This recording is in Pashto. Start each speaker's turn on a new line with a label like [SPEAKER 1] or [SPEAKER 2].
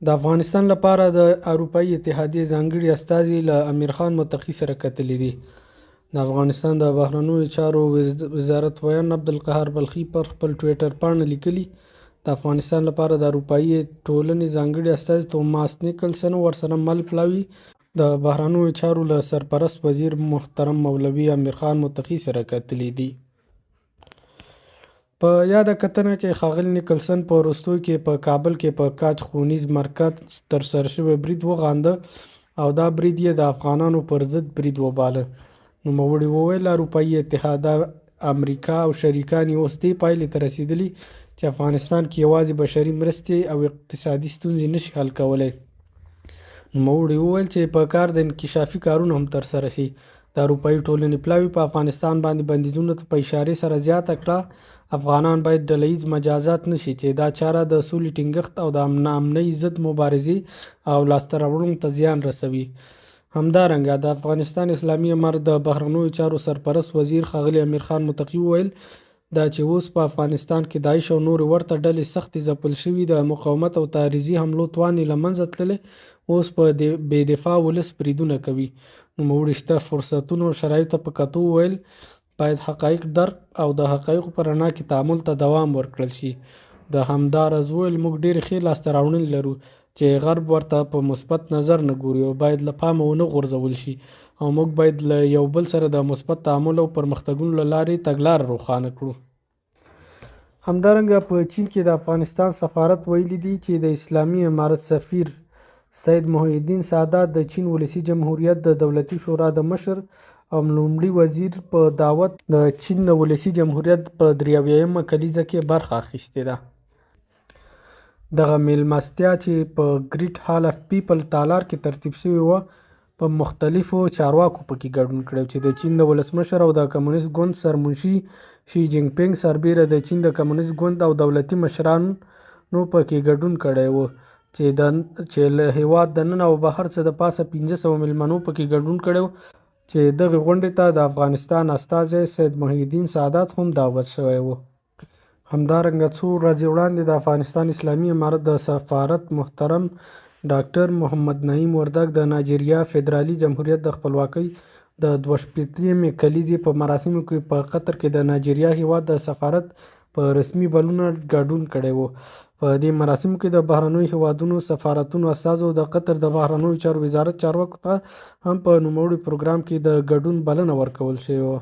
[SPEAKER 1] د افغانستان لپاره د اروپایي اتحادیې ځانګړي استازي له امیر خان متقي سره کتلي دي. د افغانستان د بهرنیو چارو وزارت ویان عبدالقهار بلخي پر خپل ټویټر پاڼه لیکلي، د افغانستان لپاره د اروپایي ټولنې ځانګړي استازي توماس نیکلسن ورسره مل پلاوي د بهرنیو چارو له سرپرست وزیر محترم مولوي امیر خان متقي سره کتلي دي. په یاده کتنه کې ښاغلي نیکلسن په وروستیو کې په کابل کې په کاج ښوونیز مرکز ترسره شوی برید وغانده او دا برید یې د افغانانو پر ضد برید وباله. نوموړي وویل اروپایي اتحاد، امریکا او شریکان یې اوس دې پایلې ته رسېدلي چې افغانستان کې یوازې بشري مرستې او اقتصادي ستونزې نشي حل کولی. نوموړي وویل چې په کار د انکشافي کارونه هم ترسره شي. د اروپایي ټولنې پلاوي په افغانستان باندې بندیزونو ته په اشارې سره زیاته کړه افغانان باید ډلهییز مجازات نشي چې دا چاره د سولې ټینګښت او د ناامنۍ ضد مبارزې او لاسته راوړنو ته زیان رسوي. همدارنګه د افغانستان اسلامي امارت د بهرنیو چارو سرپرست وزیر ښاغلي امیر خان متقي وویل دا چې اوس په افغانستان کې داعش او نورې ورته ډلې سختې ځپل شوي د مقاومت او تعرضي حملو توان یې له منځه تللی، اوس په بې دفاع ولس بریدونه کوي. نوموړي شته فرصتونو او شرایطو ته په کتو وویل باید حقایق درک او د حقایقو په رڼا کې تعامل ته دوام ورکړل شي. د همداراز وویل موږ ډېرې ښې لاسته راوړنې لرو چې غرب ورته په مثبت نظر نه ګوري او باید له پامه ونه غورځول شي او موږ باید له یو بل سره د مثبت تعامل او پرمختګونو له لارې تګلاره روښانه کړو. همدارنګه په چین کې د افغانستان سفارت ویلي دي چې د اسلامي امارت سفیر سید محی الدین سادات د چین ولسي جمهوریت د دولتي شورا د مشر او لومړي وزیر په دعوت د چین د ولسي جمهوریت په 83مه کلیزه کې برخه اخیستې ده. دغه میلمستیا چې په ګریټ هال اف پیپل تالار کې ترتیب شوې وه په مختلفو چارواکو پکې ګډون کړی چې د چین د ولسمشر او د کمونیست ګوند سرمنشي شي جینګ پینګ سربیره د چین د کمونیست ګوند او دولتي مشرانو پکې ګډون کړی و چې له هیواد دننه او بهر څه د پاسه 500 میلمنو پکې ګډون کړی و چې دغه غونډې ته د افغانستان استازی سید محی الدین سادات هم دعوت شوی و. همدارنګه څو ورځې وړاندې د افغانستان اسلامي امارت د سفارت محترم ډاکټر محمد نعیم وردګ د نایجیریا فدرالي جمهوریت د خپلواکۍ د 62مې کلیزې په مراسمو کې په قطر کې د نایجیریا هیواد د سفارت په رسمي بلنه ګډون کړی و. په دې مراسمو کې د بهرنیو هیوادونو سفارتونو استازو د قطر د بهرنیو چارو وزارت چارواکو ته هم په نوموړي پروګرام کې د ګډون بلنه ورکول شوې وه.